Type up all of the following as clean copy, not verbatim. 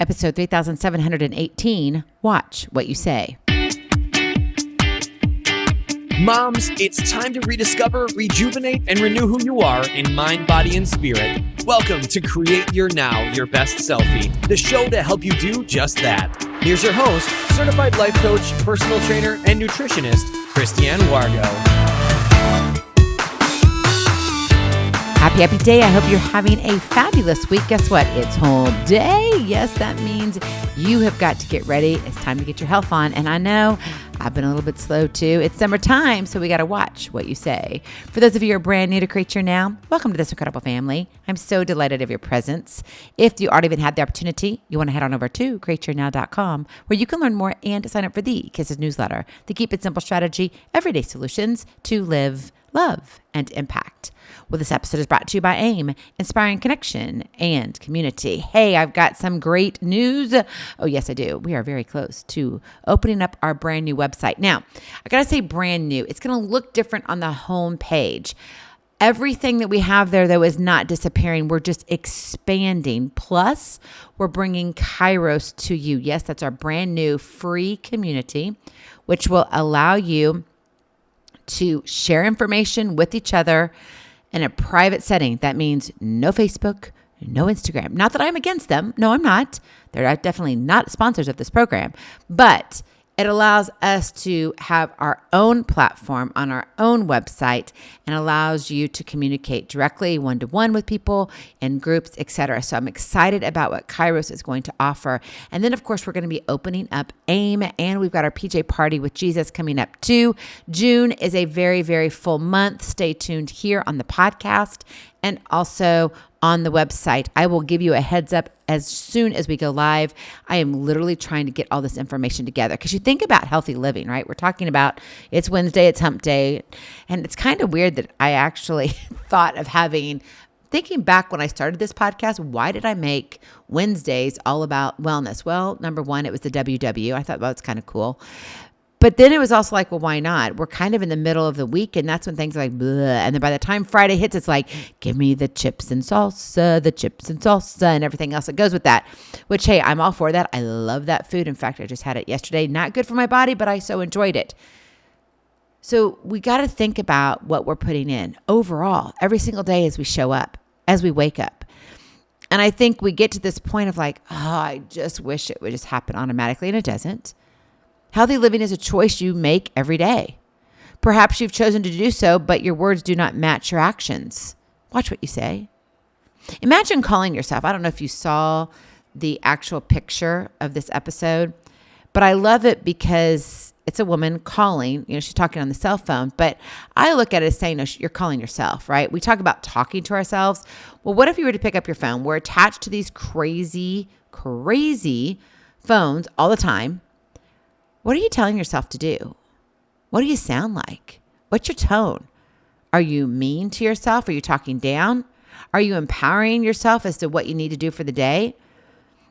episode 3718, Watch What You Say. Moms, it's time to rediscover, rejuvenate, and renew who you are in mind, body, and spirit. Welcome to Create Your Now, Your Best Selfie, the show to help you do just that. Here's your host, certified life coach, personal trainer, and nutritionist, Christiane Wargo. Happy day. I hope you're having a fabulous week. Guess what? It's home day. Yes, that means you have got to get ready. It's time to get your health on. And I know I've been a little bit slow too. It's summertime, so we got to watch what you say. For those of you who are brand new to Create Your Now, welcome to this incredible family. I'm so delighted of your presence. If you already even had the opportunity, you want to head on over to createyournow.com, where you can learn more and sign up for the Kisses newsletter, the Keep It Simple strategy, everyday solutions to live, love, and impact. Well, this episode is brought to you by AIM, inspiring connection and community. Hey, I've got some great news. Oh, yes, I do. We are very close to opening up our brand new website. Now, I got to say brand new. It's going to look different on the home page. Everything that we have there, though, is not disappearing. We're just expanding. Plus, we're bringing Kairos to you. Yes, that's our brand new free community, which will allow you to share information with each other in a private setting. That means no Facebook, no Instagram. Not that I'm against them. No, I'm not. They're definitely not sponsors of this program, but it allows us to have our own platform on our own website and allows you to communicate directly one-to-one with people in groups, etc. So I'm excited about what Kairos is going to offer. And then, of course, we're going to be opening up AIM, and we've got our PJ Party with Jesus coming up too. June is a very, very full month. Stay tuned here on the podcast and also on the website. I will give you a heads up as soon as we go live. I am literally trying to get all this information together because you think about healthy living, right? We're talking about it's Wednesday, it's hump day. And it's kind of weird that I actually thought of thinking back when I started this podcast, why did I make Wednesdays all about wellness? Well, number one, it was the WW. I thought, well, it's kind of cool. But then it was also like, well, why not? We're kind of in the middle of the week, and that's when things are like, bleh. And then by the time Friday hits, it's like, give me the chips and salsa, and everything else that goes with that, which, hey, I'm all for that. I love that food. In fact, I just had it yesterday. Not good for my body, but I so enjoyed it. So we got to think about what we're putting in overall every single day as we show up, as we wake up. And I think we get to this point of like, oh, I just wish it would just happen automatically, and it doesn't. Healthy living is a choice you make every day. Perhaps you've chosen to do so, but your words do not match your actions. Watch what you say. Imagine calling yourself. I don't know if you saw the actual picture of this episode, but I love it because it's a woman calling. She's talking on the cell phone, but I look at it as saying, no, you're calling yourself, right? We talk about talking to ourselves. Well, what if you were to pick up your phone? We're attached to these crazy phones all the time. What are you telling yourself to do? What do you sound like? What's your tone? Are you mean to yourself? Are you talking down? Are you empowering yourself as to what you need to do for the day?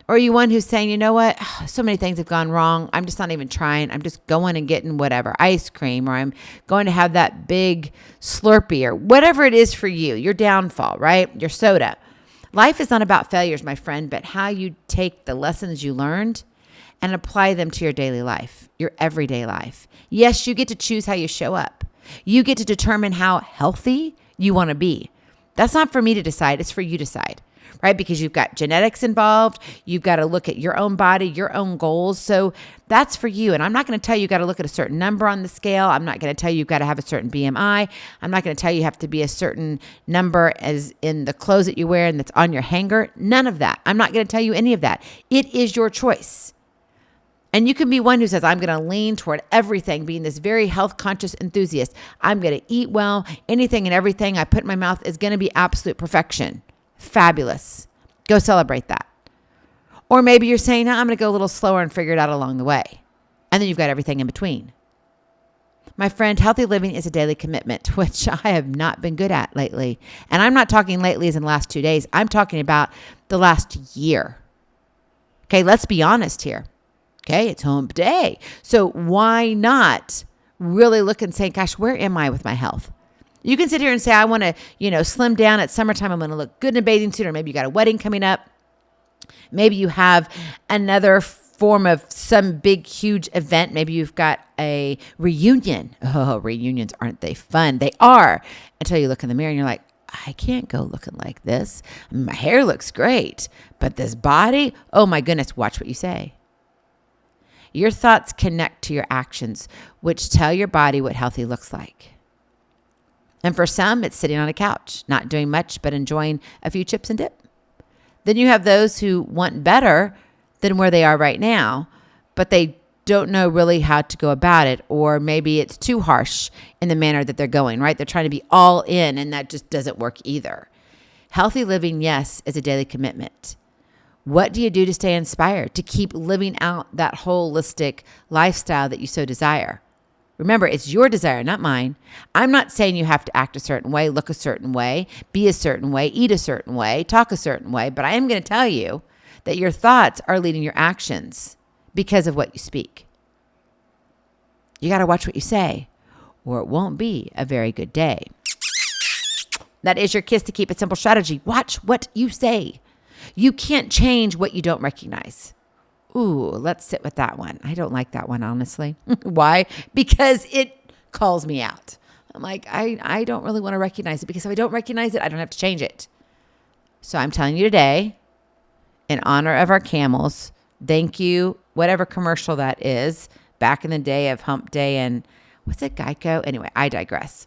Or are you one who's saying, you know what? So many things have gone wrong. I'm just not even trying. I'm just going and getting whatever, ice cream, or I'm going to have that big Slurpee, or whatever it is for you, your downfall, right? Your soda. Life is not about failures, my friend, but how you take the lessons you learned and apply them to your daily life, your everyday life. Yes, you get to choose how you show up. You get to determine how healthy you want to be. That's not for me to decide. It's for you to decide, right? Because you've got genetics involved. You've got to look at your own body, your own goals. So that's for you. And I'm not going to tell you got to look at a certain number on the scale. I'm not going to tell you got to have a certain BMI. I'm not going to tell you have to be a certain number as in the clothes that you wear and that's on your hanger. None of that. I'm not going to tell you any of that. It is your choice. And you can be one who says, I'm going to lean toward everything, being this very health conscious enthusiast. I'm going to eat well. Anything and everything I put in my mouth is going to be absolute perfection. Fabulous. Go celebrate that. Or maybe you're saying, no, I'm going to go a little slower and figure it out along the way. And then you've got everything in between. My friend, healthy living is a daily commitment, which I have not been good at lately. And I'm not talking lately as in the last 2 days. I'm talking about the last year. Okay, let's be honest here. Okay, it's hump day. So why not really look and say, gosh, where am I with my health? You can sit here and say, I want to, slim down at summertime. I'm going to look good in a bathing suit, or maybe you got a wedding coming up. Maybe you have another form of some big, huge event. Maybe you've got a reunion. Oh, reunions, aren't they fun? They are, until you look in the mirror and you're like, I can't go looking like this. I mean, my hair looks great, but this body, oh my goodness, watch what you say. Your thoughts connect to your actions, which tell your body what healthy looks like. And for some, it's sitting on a couch, not doing much, but enjoying a few chips and dip. Then you have those who want better than where they are right now, but they don't know really how to go about it, or maybe it's too harsh in the manner that they're going, right? They're trying to be all in, and that just doesn't work either. Healthy living, yes, is a daily commitment. What do you do to stay inspired, to keep living out that holistic lifestyle that you so desire? Remember, it's your desire, not mine. I'm not saying you have to act a certain way, look a certain way, be a certain way, eat a certain way, talk a certain way, but I am going to tell you that your thoughts are leading your actions because of what you speak. You got to watch what you say, or it won't be a very good day. That is your kiss to keep it simple strategy. Watch what you say. You can't change what you don't recognize. Ooh, let's sit with that one. I don't like that one, honestly. Why? Because it calls me out. I'm like, I don't really want to recognize it, because if I don't recognize it, I don't have to change it. So I'm telling you today, in honor of our camels, thank you, whatever commercial that is, back in the day of Hump Day and what's it, Geico? Anyway, I digress.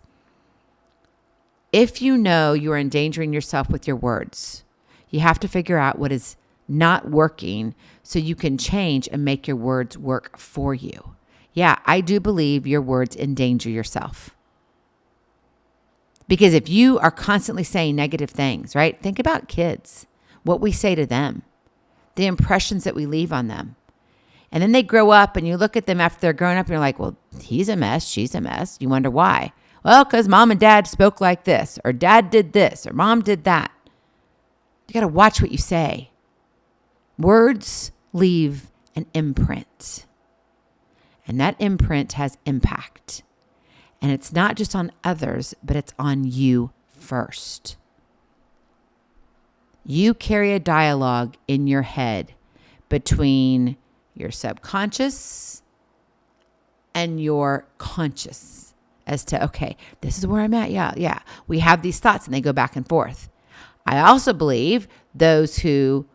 If you know you are endangering yourself with your words, you have to figure out what is not working so you can change and make your words work for you. Yeah, I do believe your words endanger yourself. Because if you are constantly saying negative things, right? Think about kids, what we say to them, the impressions that we leave on them. And then they grow up and you look at them after they're grown up and you're like, well, he's a mess, she's a mess. You wonder why. Well, because mom and dad spoke like this, or dad did this, or mom did that. You got to watch what you say. Words leave an imprint. And that imprint has impact. And it's not just on others, but it's on you first. You carry a dialogue in your head between your subconscious and your conscious as to, okay, this is where I'm at. Yeah. We have these thoughts and they go back and forth. I also believe those who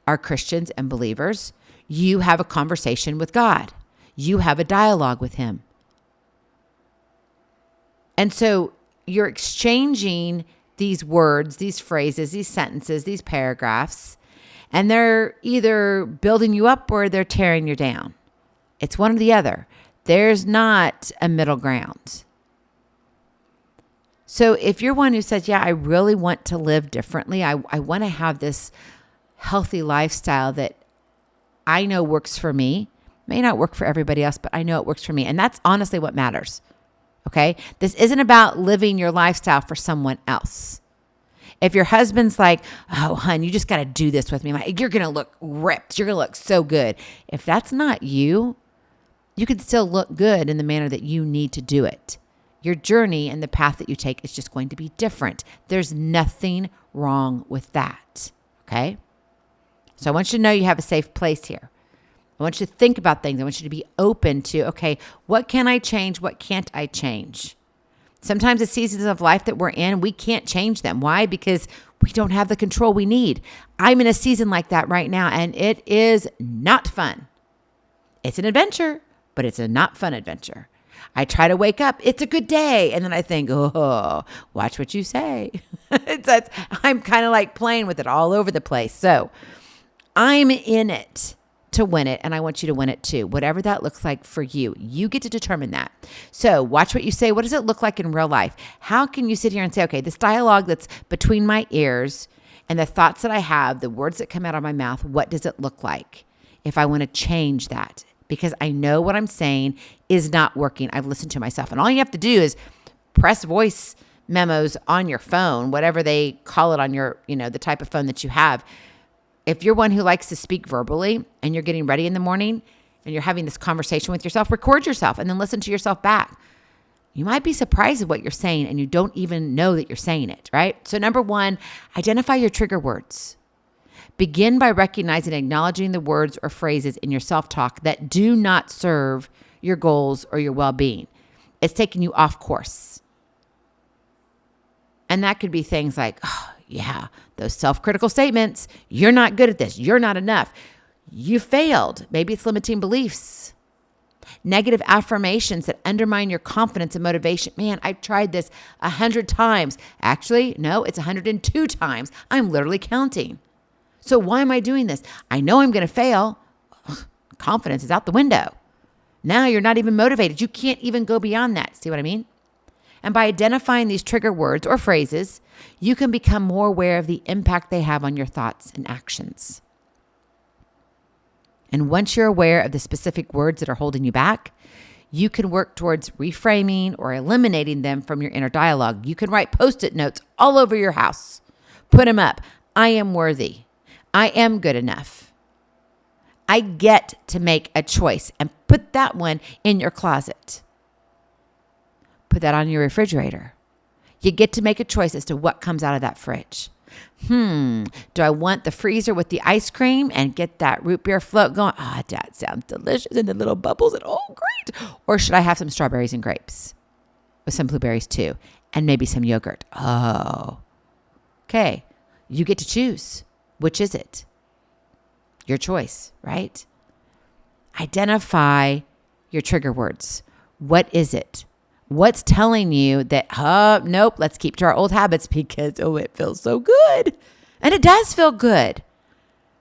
are Christians and believers, you have a conversation with God. You have a dialogue with him. And so you're exchanging these words, these phrases, these sentences, these paragraphs, and they're either building you up or they're tearing you down. It's one or the other. There's not a middle ground. So if you're one who says, yeah, I really want to live differently, I want to have this healthy lifestyle that I know works for me, may not work for everybody else, but I know it works for me. And that's honestly what matters. Okay? This isn't about living your lifestyle for someone else. If your husband's like, oh, hun, you just got to do this with me. Like, you're going to look ripped. You're going to look so good. If that's not you, you can still look good in the manner that you need to do it. Your journey and the path that you take is just going to be different. There's nothing wrong with that. Okay? So I want you to know you have a safe place here. I want you to think about things. I want you to be open to, okay, what can I change? What can't I change? Sometimes the seasons of life that we're in, we can't change them. Why? Because we don't have the control we need. I'm in a season like that right now, and it is not fun. It's an adventure, but it's a not fun adventure. I try to wake up. It's a good day. And then I think, oh, watch what you say. I'm kind of like playing with it all over the place. So I'm in it to win it, and I want you to win it too. Whatever that looks like for you, you get to determine that. So watch what you say. What does it look like in real life? How can you sit here and say, okay, this dialogue that's between my ears and the thoughts that I have, the words that come out of my mouth, what does it look like if I want to change that? Because I know what I'm saying is not working. I've listened to myself. And all you have to do is press voice memos on your phone, whatever they call it on your, the type of phone that you have. If you're one who likes to speak verbally and you're getting ready in the morning and you're having this conversation with yourself, record yourself and then listen to yourself back. You might be surprised at what you're saying and you don't even know that you're saying it, right? So number one, identify your trigger words. Begin by recognizing and acknowledging the words or phrases in your self-talk that do not serve your goals or your well-being. It's taking you off course. And that could be things like, oh, yeah, those self-critical statements. You're not good at this. You're not enough. You failed. Maybe it's limiting beliefs. Negative affirmations that undermine your confidence and motivation. Man, I've tried this 100 times. Actually, no, it's 102 times. I'm literally counting. So why am I doing this? I know I'm going to fail. Ugh, confidence is out the window. Now you're not even motivated. You can't even go beyond that. See what I mean? And by identifying these trigger words or phrases, you can become more aware of the impact they have on your thoughts and actions. And once you're aware of the specific words that are holding you back, you can work towards reframing or eliminating them from your inner dialogue. You can write Post-it notes all over your house. Put them up. I am worthy. I am good enough. I get to make a choice, and put that one in your closet. Put that on your refrigerator. You get to make a choice as to what comes out of that fridge. Do I want the freezer with the ice cream and get that root beer float going? Ah, that sounds delicious, and the little bubbles, and oh, great. Or should I have some strawberries and grapes with some blueberries too, and maybe some yogurt? Oh, okay. You get to choose. Which is it? Your choice, right? Identify your trigger words. What is it? What's telling you that, nope, let's keep to our old habits because, it feels so good. And it does feel good,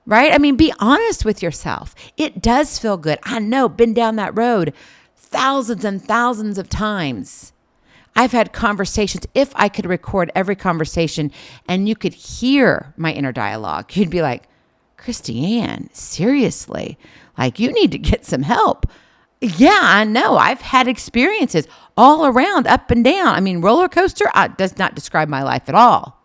right? I mean, be honest with yourself. It does feel good. I know, been down that road thousands and thousands of times. I've had conversations. If I could record every conversation and you could hear my inner dialogue, you'd be like, Christiane, seriously, like you need to get some help. Yeah, I know. I've had experiences all around, up and down. I mean, roller coaster does not describe my life at all.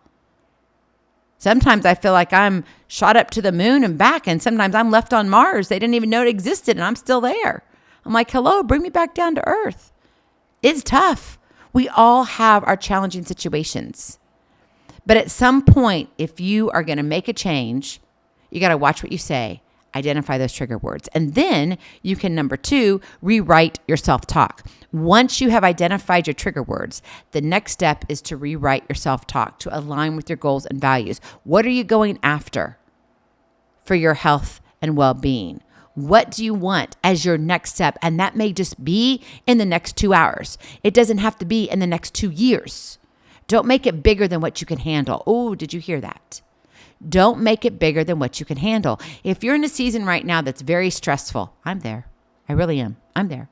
Sometimes I feel like I'm shot up to the moon and back, and sometimes I'm left on Mars. They didn't even know it existed, and I'm still there. I'm like, hello, bring me back down to earth. It's tough. We all have our challenging situations. But at some point, if you are going to make a change, you got to watch what you say, identify those trigger words. And then you can, number 2, rewrite your self-talk. Once you have identified your trigger words, the next step is to rewrite your self-talk to align with your goals and values. What are you going after for your health and well-being? What do you want as your next step? And that may just be in the next 2 hours. It doesn't have to be in the next 2 years. Don't make it bigger than what you can handle. Oh, did you hear that? Don't make it bigger than what you can handle. If you're in a season right now that's very stressful, I'm there. I really am. I'm there.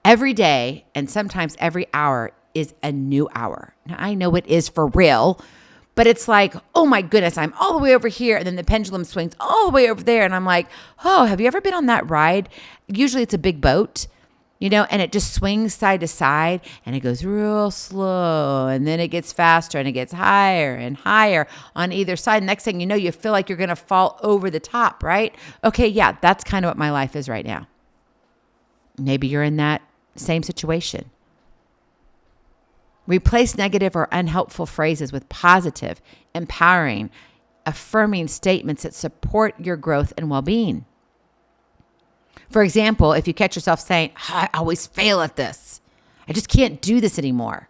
Every day and sometimes every hour is a new hour. Now, I know it is for real, but it's like, oh my goodness, I'm all the way over here. And then the pendulum swings all the way over there. And I'm like, oh, have you ever been on that ride? Usually it's a big boat, and it just swings side to side and it goes real slow. And then it gets faster and it gets higher and higher on either side. Next thing you know, you feel like you're going to fall over the top, right? Okay, yeah, that's kind of what my life is right now. Maybe you're in that same situation. Replace negative or unhelpful phrases with positive, empowering, affirming statements that support your growth and well-being. For example, if you catch yourself saying, I always fail at this. I just can't do this anymore.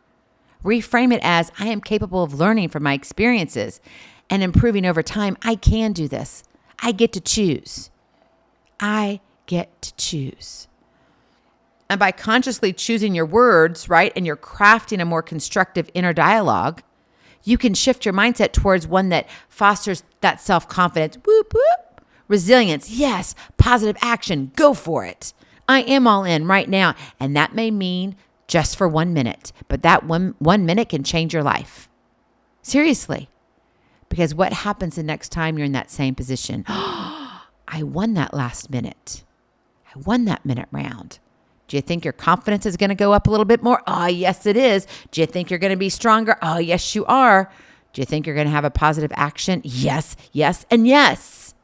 Reframe it as, I am capable of learning from my experiences and improving over time. I can do this. I get to choose. I get to choose. And by consciously choosing your words, right, and you're crafting a more constructive inner dialogue, you can shift your mindset towards one that fosters that self-confidence, whoop, whoop, resilience, yes, positive action, go for it. I am all in right now. And that may mean just for 1 minute, but that one minute can change your life. Seriously. Because what happens the next time you're in that same position? I won that last minute. I won that minute round. Do you think your confidence is going to go up a little bit more? Oh, yes, it is. Do you think you're going to be stronger? Oh, yes, you are. Do you think you're going to have a positive action? Yes, yes, and yes.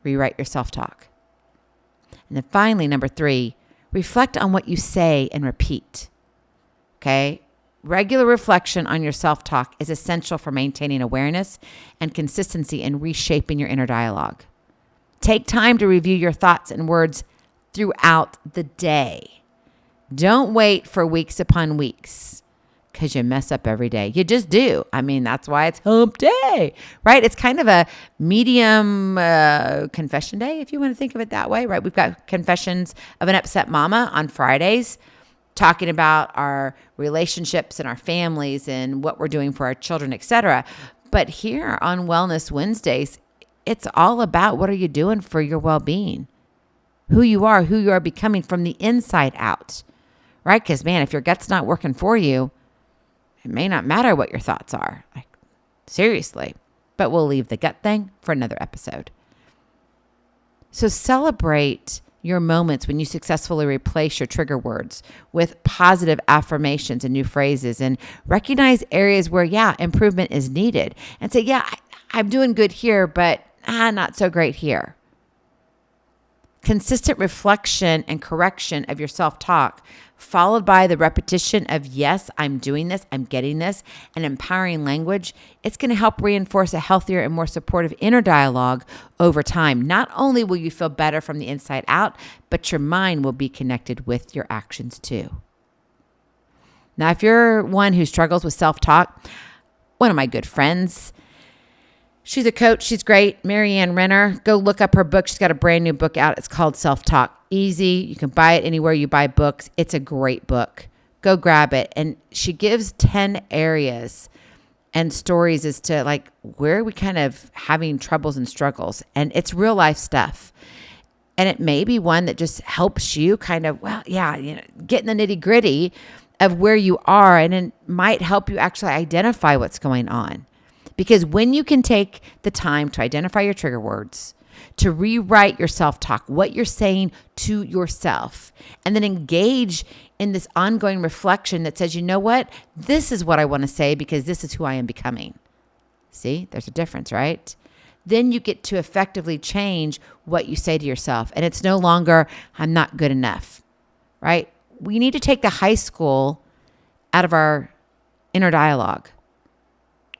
Rewrite your self-talk. And then finally, number 3, reflect on what you say and repeat. Okay? Regular reflection on your self-talk is essential for maintaining awareness and consistency in reshaping your inner dialogue. Take time to review your thoughts and words throughout the day. Don't wait for weeks upon weeks because you mess up every day. You just do. I mean, that's why it's hump day, right? It's kind of a medium confession day, if you want to think of it that way, right? We've got confessions of an upset mama on Fridays, talking about our relationships and our families and what we're doing for our children, etc. But here on Wellness Wednesdays, it's all about what are you doing for your well-being, who you are becoming from the inside out, right? Because, man, if your gut's not working for you, it may not matter what your thoughts are. Like, seriously. But we'll leave the gut thing for another episode. So celebrate your moments when you successfully replace your trigger words with positive affirmations and new phrases, and recognize areas where, improvement is needed, and say, I'm doing good here, but not so great here. Consistent reflection and correction of your self-talk, followed by the repetition of, yes, I'm doing this, I'm getting this, and empowering language, it's going to help reinforce a healthier and more supportive inner dialogue over time. Not only will you feel better from the inside out, but your mind will be connected with your actions too. Now, if you're one who struggles with self-talk, one of my good friends, she's a coach. She's great. Marianne Renner. Go look up her book. She's got a brand new book out. It's called Self-Talk. Easy. You can buy it anywhere you buy books. It's a great book. Go grab it. And she gives 10 areas and stories as to like where are we kind of having troubles and struggles. And it's real life stuff. And it may be one that just helps you kind of, get in the nitty gritty of where you are. And it might help you actually identify what's going on. Because when you can take the time to identify your trigger words, to rewrite your self-talk, what you're saying to yourself, and then engage in this ongoing reflection that says, you know what? This is what I want to say because this is who I am becoming. See, there's a difference, right? Then you get to effectively change what you say to yourself. And it's no longer, I'm not good enough, right? We need to take the high school out of our inner dialogue.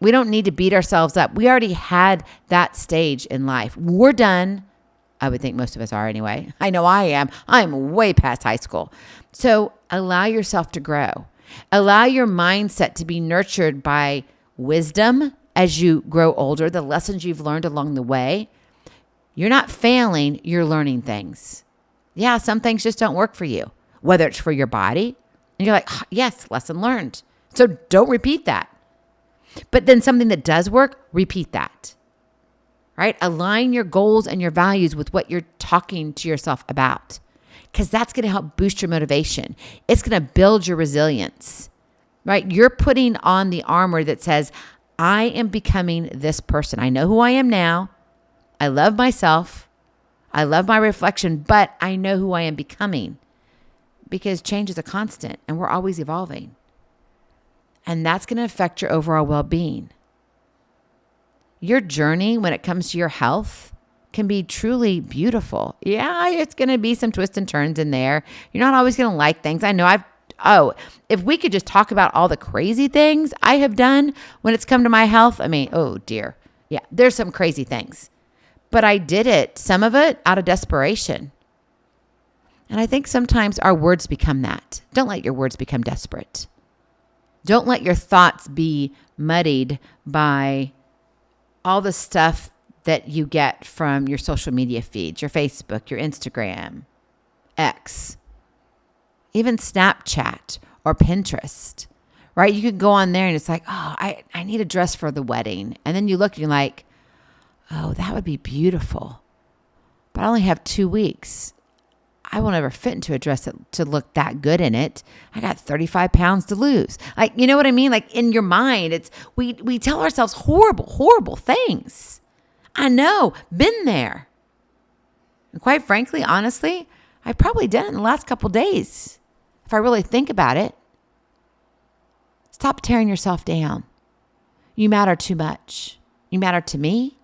We don't need to beat ourselves up. We already had that stage in life. We're done. I would think most of us are anyway. I know I am. I'm way past high school. So allow yourself to grow. Allow your mindset to be nurtured by wisdom as you grow older, the lessons you've learned along the way. You're not failing, you're learning things. Yeah, some things just don't work for you, whether it's for your body. And you're like, yes, lesson learned. So don't repeat that. But then something that does work, repeat that, right? Align your goals and your values with what you're talking to yourself about, because that's going to help boost your motivation. It's going to build your resilience, right? You're putting on the armor that says, I am becoming this person. I know who I am now. I love myself. I love my reflection, but I know who I am becoming, because change is a constant and we're always evolving. And that's going to affect your overall well-being. Your journey when it comes to your health can be truly beautiful. Yeah, it's going to be some twists and turns in there. You're not always going to like things. I know if we could just talk about all the crazy things I have done when it's come to my health, I mean, oh dear. Yeah, there's some crazy things. But I did it, some of it out of desperation. And I think sometimes our words become that. Don't let your words become desperate. Don't let your thoughts be muddied by all the stuff that you get from your social media feeds, your Facebook, your Instagram, X, even Snapchat or Pinterest, right? You could go on there and it's like, oh, I need a dress for the wedding. And then you look and you're like, oh, that would be beautiful. But I only have 2 weeks. I will never fit into a dress to look that good in it. I got 35 pounds to lose. Like, you know what I mean? Like in your mind, it's we tell ourselves horrible things. I know, been there. And quite frankly, honestly, I've probably done it in the last couple days. If I really think about it. Stop tearing yourself down. You matter too much. You matter to me.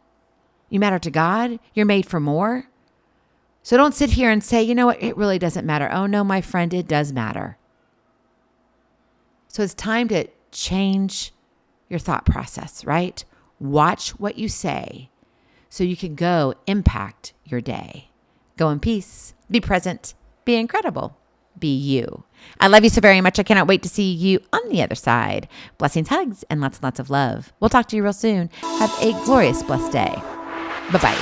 You matter to God. You're made for more. So don't sit here and say, you know what, it really doesn't matter. Oh no, my friend, it does matter. So it's time to change your thought process, right? Watch what you say so you can go impact your day. Go in peace, be present, be incredible, be you. I love you so very much. I cannot wait to see you on the other side. Blessings, hugs, and lots and lots of love. We'll talk to you real soon. Have a glorious, blessed day. Bye-bye.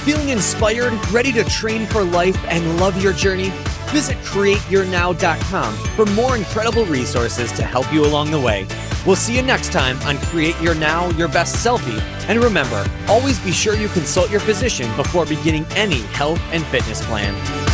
Feeling inspired, ready to train for life and love your journey? Visit createyournow.com for more incredible resources to help you along the way. We'll see you next time on Create Your Now, Your Best Selfie. And remember, always be sure you consult your physician before beginning any health and fitness plan.